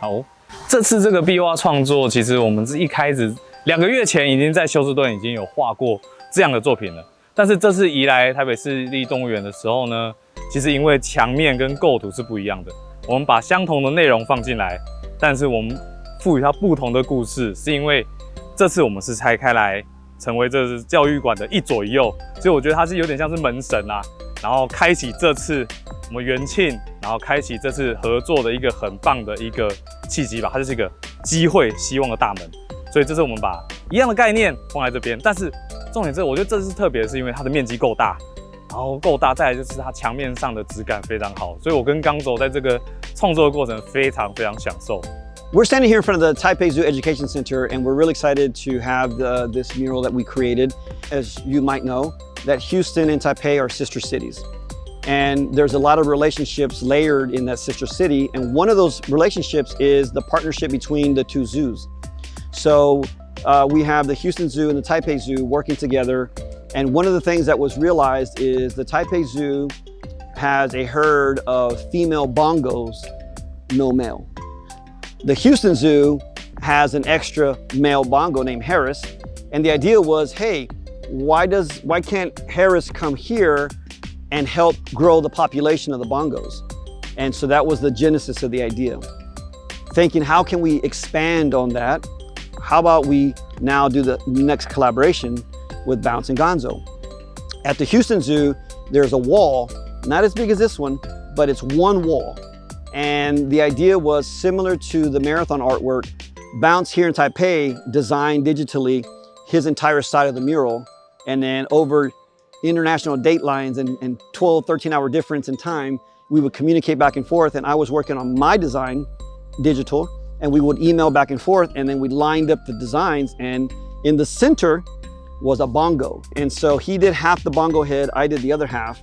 好，这次这个壁画创作，其实我们是一开始2个月前已经在休士顿已经有画过这样的作品了。但是这次移来台北市立动物园的时候呢，其实因为墙面跟构图是不一样的，我们把相同的内容放进来，但是我们赋予它不同的故事，是因为这次我们是拆开来，成为这是教育馆的一左一右，所以我觉得它是有点像是门神啊，然后开启这次我们园庆，然后开启这次合作的一个很棒的一个契机吧，它就是一个机会、希望的大门。所以这次我们把一样的概念放在这边，但是重点是，我觉得这次特别的是因为它的面积够大，然后够大，再来就是它墙面上的质感非常好，所以我跟刚走在这个创作的过程非常享受。We're standing here in front of the Taipei Zoo Education Center, and we're really excited to have this mural that we created. As you might know, that Houston and Taipei are sister cities. And there's a lot of relationships layered in that sister city, and one of those relationships is the partnership between the two zoos. So we have the Houston Zoo and the Taipei Zoo working together, and one of the things that was realized is the Taipei Zoo has a herd of female bongos, no male. The Houston Zoo has an extra male bongo named Harris, and the idea was, hey, why can't Harris come here and help grow the population of the bongos? And so that was the genesis of the idea. Thinking, how can we expand on that? How about we now do the next collaboration with Bounce and Gonzo? At the Houston Zoo, there's a wall, not as big as this one, but it's one wall. And the idea was similar to the marathon artwork. Bounce here in Taipei designed digitally his entire side of the mural. And then over international date lines and 12, 13-hour difference in time, we would communicate back and forth. And I was working on my design, digital, and we would email back and forth. And then we lined up the designs. And in the center was a bongo. And so he did half the bongo head, I did the other half.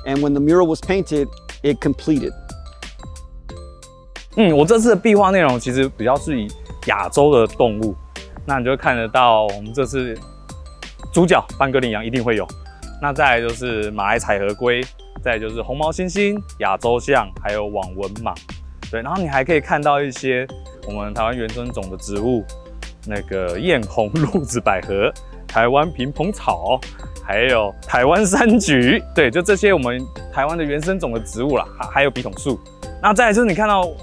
And when the mural was painted, it completed. 我这次的壁画内容其实比较是以亚洲的动物，那你就会看得到我们这次主角斑哥羚羊一定会有，那再来就是马来采河龟，再来就是红毛猩猩、亚洲象，还有网纹蟒。对，然后你还可以看到一些我们台湾原生种的植物，那个艳红露子百合、台湾萍蓬草，还有台湾山菊。对，就这些我们台湾的原生种的植物啦，还有笔筒树。那再来就是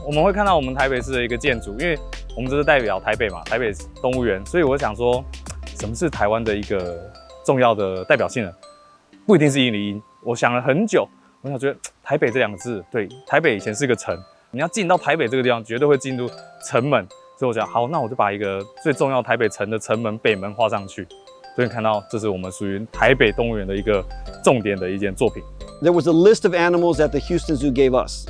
我们会看到我们台北市的一个建筑，因为我们这是代表台北嘛，台北动物园，所以我想说，什么是台湾的一个重要的代表性呢？不一定是101。我想了很久，我想觉得台北这2个字，对，台北以前是个城，你要进到台北这个地方，绝对会进入城门，所以我想，好，那我就把一个最重要台北城的城门北门画上去。所以看到这是我们属于台北动物园的一个重点的一件作品。There was a list of animals that the Houston Zoo gave us.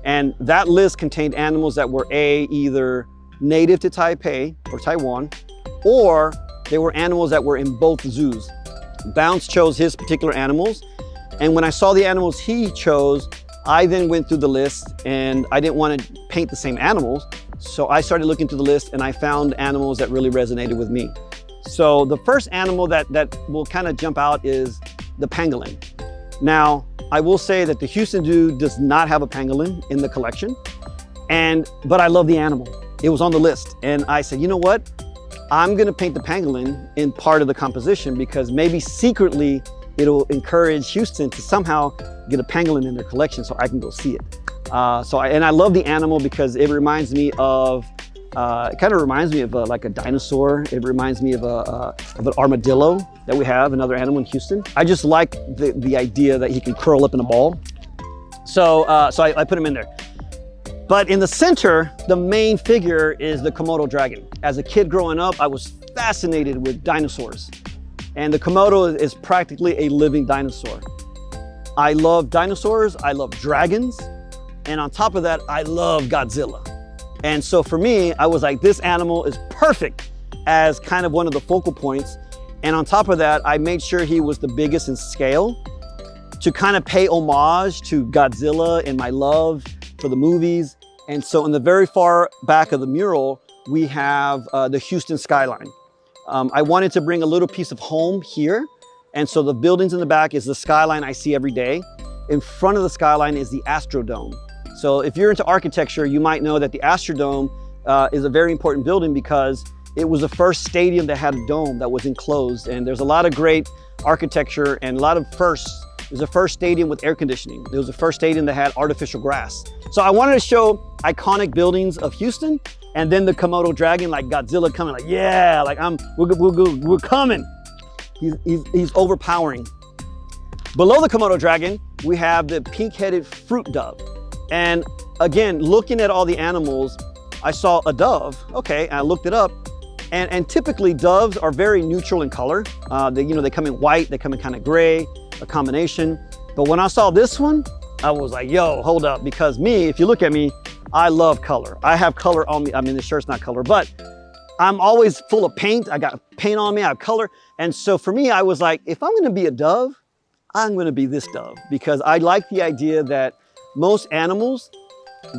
And that list contained animals that were either native to Taipei or Taiwan, or they were animals that were in both zoos. Bounce chose his particular animals. And when I saw the animals he chose, I then went through the list, and I didn't want to paint the same animals. So I started looking through the list, and I found animals that really resonated with me. So the first animal that will kind of jump out is the pangolin. Now, I will say that the Houston Zoo does not have a pangolin in the collection, but I love the animal. It was on the list, and I said, you know what? I'm gonna paint the pangolin in part of the composition because maybe secretly it'll encourage Houston to somehow get a pangolin in their collection so I can go see it. And I love the animal because it reminds me of, it kind of reminds me of like a dinosaur. It reminds me of an armadillo that we have, another animal in Houston. I just like the idea that he can curl up in a ball. So I put him in there. But in the center, the main figure is the Komodo dragon. As a kid growing up, I was fascinated with dinosaurs. And the Komodo is practically a living dinosaur. I love dinosaurs, I love dragons, and on top of that, I love Godzilla. And so for me, I was like, this animal is perfect as kind of one of the focal points. And on top of that, I made sure he was the biggest in scale to kind of pay homage to Godzilla and my love for the movies. And so in the very far back of the mural, we have the Houston skyline. I wanted to bring a little piece of home here. And so the buildings in the back is the skyline I see every day. In front of the skyline is the Astrodome. So if you're into architecture, you might know that the Astrodome is a very important building because it was the first stadium that had a dome that was enclosed. And there's a lot of great architecture and a lot of firsts. It was the first stadium with air conditioning. It was the first stadium that had artificial grass. So I wanted to show iconic buildings of Houston, and then the Komodo dragon, like Godzilla coming, like, yeah, like we're coming. He's overpowering. Below the Komodo dragon, we have the pink-headed fruit dove. And again, looking at all the animals, I saw a dove, okay, and I looked it up. And typically doves are very neutral in color. They come in white, they come in kind of gray, a combination. But when I saw this one, I was like, yo, hold up. Because me, if you look at me, I love color. I have color on me. I mean, the shirt's not color, but I'm always full of paint. I got paint on me, I have color. And so for me, I was like, if I'm gonna be a dove, I'm gonna be this dove. Because I like the idea that most animals,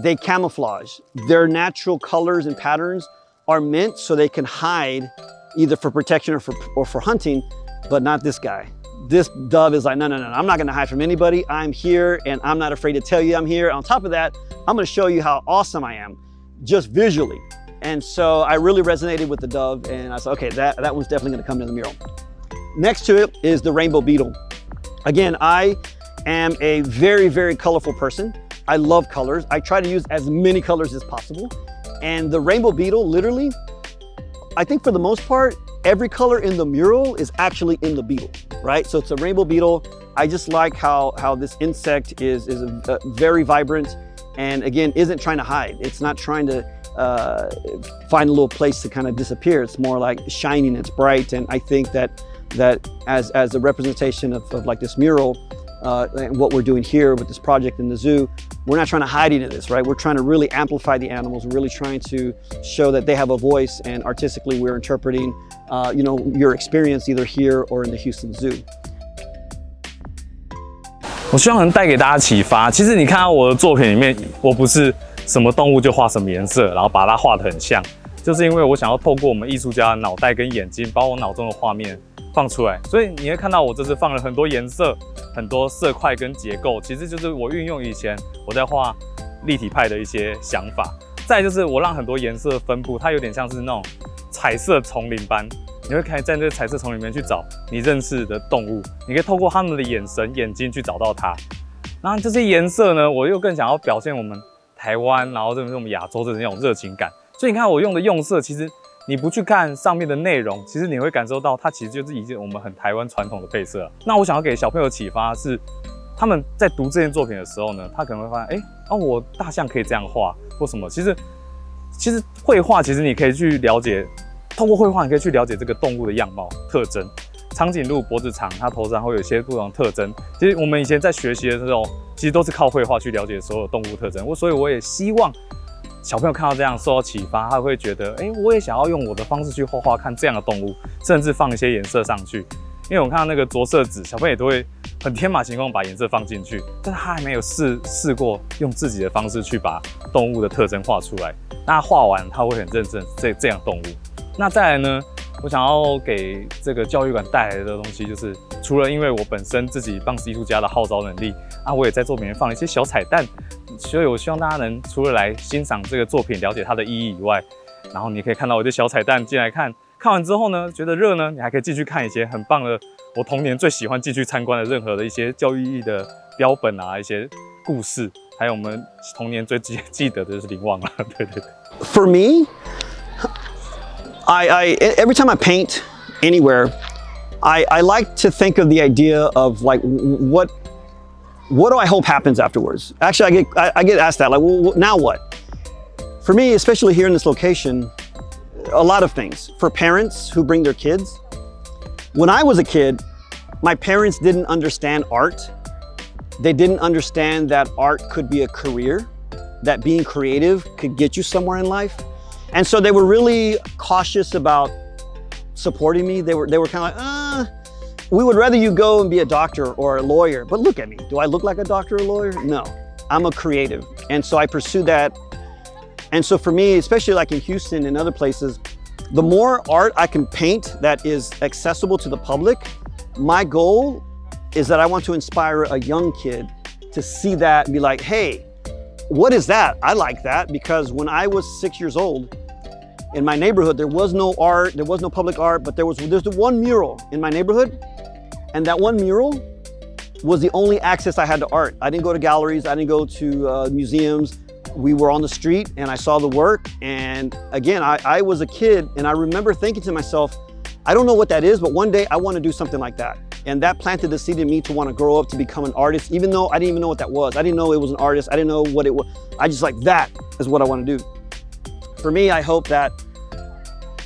they camouflage. Their natural colors and patterns are meant so they can hide either for protection or for hunting, but not this guy. This dove is like, no, I'm not gonna hide from anybody. I'm here and I'm not afraid to tell you I'm here. On top of that, I'm gonna show you how awesome I am, just visually. And so I really resonated with the dove and I said, okay, that one's definitely gonna come to the mural. Next to it is the rainbow beetle. Again, I am a very, very colorful person. I love colors. I try to use as many colors as possible. And the rainbow beetle, literally, I think for the most part, every color in the mural is actually in the beetle, right? So it's a rainbow beetle. I just like how this insect is very vibrant and again, isn't trying to hide. It's not trying to find a little place to kind of disappear. It's more like shining, it's bright. And I think that as a representation of like this mural, and what we're doing here with this project in the zoo, we're not trying to hide any of this, right? We're trying to really amplify the animals. We're really trying to show that they have a voice, and artistically we're interpreting, your experience either here or in the Houston Zoo. 我希望能带给大家启发。其实你看到我的作品里面，我不是什么动物就画什么颜色，然后把它画得很像，就是因为我想要透过我们艺术家的脑袋跟眼睛，把我脑中的画面放出来。所以你会看到我这次放了很多颜色、很多色块跟结构，其实就是我运用以前我在画立体派的一些想法。再来就是我让很多颜色分布，它有点像是那种彩色丛林般。你会可以在这个彩色丛里面去找你认识的动物，你可以透过他们的眼神、眼睛去找到它。然后这些颜色呢，我又更想要表现我们台湾，然后这是我们亚洲的那种热情感。所以你看我用的用色，其实你不去看上面的内容，其实你会感受到它其实就是一件我们很台湾传统的配色。那我想要给小朋友启发是，他们在读这件作品的时候呢，他可能会发现，我大象可以这样画，或什么。其实绘画，其实你可以去了解。通过绘画，你可以去了解这个动物的样貌特征。长颈鹿脖子长，它头上会有一些不同的特征。其实我们以前在学习的时候，其实都是靠绘画去了解所有动物特征。所以我也希望小朋友看到这样受到启发，他会觉得，我也想要用我的方式去画画看这样的动物，甚至放一些颜色上去。因为我看到那个着色纸，小朋友也都会很天马行空把颜色放进去，但是他还没有试过用自己的方式去把动物的特征画出来。那画完他会很认真这样动物。那再来呢，我想要给这个教育馆带来的东西，就是除了因为我本身自己棒子艺术家的号召能力，我也在作品里面放了一些小彩蛋，所以我希望大家能除了来欣赏这个作品、了解它的意义以外，然后你可以看到我的小彩蛋进来看，看完之后呢，觉得热呢，你还可以继续看一些很棒的，我童年最喜欢进去参观的任何的一些教育意义的标本啊，一些故事，还有我们童年最记得的就是林旺啊，对。For me, I every time I paint anywhere, I like to think of the idea of like what do I hope happens afterwards? Actually, I get asked that, like, well, now what? For me, especially here in this location, a lot of things. For parents who bring their kids, when I was a kid, my parents didn't understand art. They didn't understand that art could be a career, that being creative could get you somewhere in life. And so they were really cautious about supporting me. They were kind of like, we would rather you go and be a doctor or a lawyer. But look at me. Do I look like a doctor or a lawyer? No, I'm a creative. And so I pursued that. And so for me, especially like in Houston and other places, the more art I can paint that is accessible to the public, my goal is that I want to inspire a young kid to see that and be like, hey, what is that? I like that because when I was 6 years old, in my neighborhood, there was no art, there was no public art, but there's the one mural in my neighborhood, and that one mural was the only access I had to art. I didn't go to galleries, I didn't go to museums. We were on the street and I saw the work, and again, I was a kid and I remember thinking to myself, I don't know what that is, but one day I want to do something like that. And that planted the seed in me to want to grow up to become an artist, even though I didn't even know what that was. I didn't know it was an artist. I didn't know what it was. I just like, that is what I want to do. For me, I hope that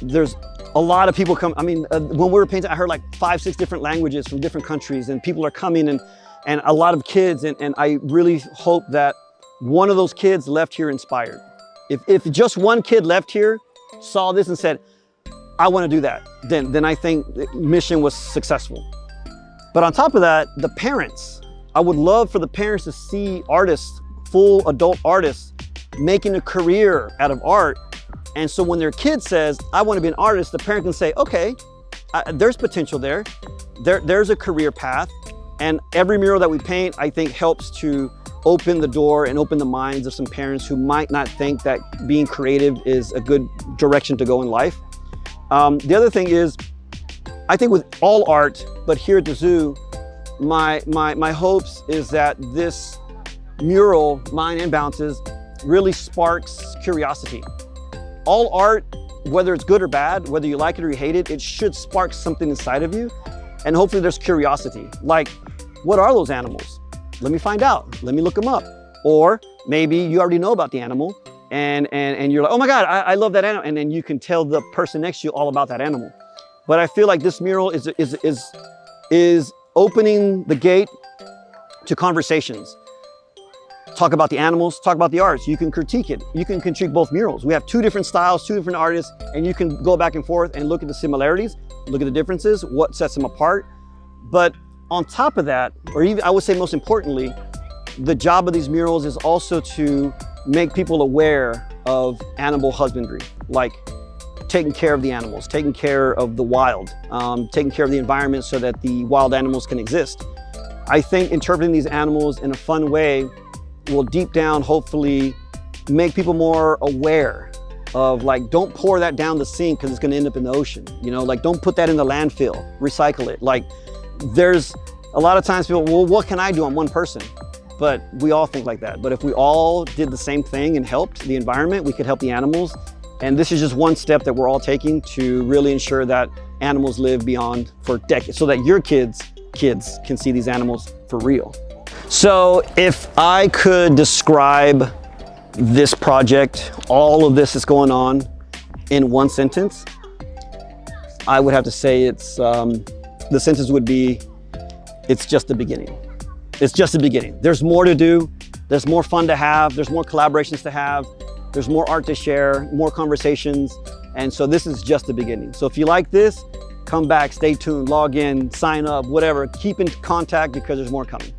there's a lot of people come. I mean, when we were painting, I heard like 5, 6 different languages from different countries, and people are coming, and a lot of kids. And I really hope that one of those kids left here inspired. If just one kid left here, saw this and said, I want to do that, then I think the mission was successful. But on top of that, the parents, I would love for the parents to see artists, full adult artists, making a career out of art. And so when their kid says, I want to be an artist, the parent can say, okay, there's potential there. There's a career path. And every mural that we paint, I think, helps to open the door and open the minds of some parents who might not think that being creative is a good direction to go in life. The other thing is, I think with all art, but here at the zoo, my hopes is that this mural, Mine and Bounce's, really sparks curiosity. All art, whether it's good or bad, whether you like it or you hate it, it should spark something inside of you. And hopefully there's curiosity. Like, what are those animals? Let me find out. Let me look them up. Or maybe you already know about the animal and you're like, oh my God, I love that animal. And then you can tell the person next to you all about that animal. But I feel like this mural is opening the gate to conversations. Talk about the animals, talk about the arts. You can critique it. You can critique both murals. We have 2 different styles, 2 different artists, and you can go back and forth and look at the similarities, look at the differences, what sets them apart. But on top of that, or even I would say most importantly, the job of these murals is also to make people aware of animal husbandry, like taking care of the animals, taking care of the wild, taking care of the environment so that the wild animals can exist. I think interpreting these animals in a fun way will deep down hopefully make people more aware of, like, don't pour that down the sink because it's going to end up in the ocean. You know, like, don't put that in the landfill, recycle it. Like, there's a lot of times people, well, what can I do? I'm one person. But we all think like that. But if we all did the same thing and helped the environment, we could help the animals. And this is just one step that we're all taking to really ensure that animals live beyond for decades, so that your kids can see these animals for real. So if I could describe this project, all of this is going on, in one sentence, I would have to say it's, the sentence would be, it's just the beginning. It's just the beginning. There's more to do. There's more fun to have. There's more collaborations to have. There's more art to share, more conversations. And so this is just the beginning. So if you like this, come back, stay tuned, log in, sign up, whatever. Keep in contact because there's more coming.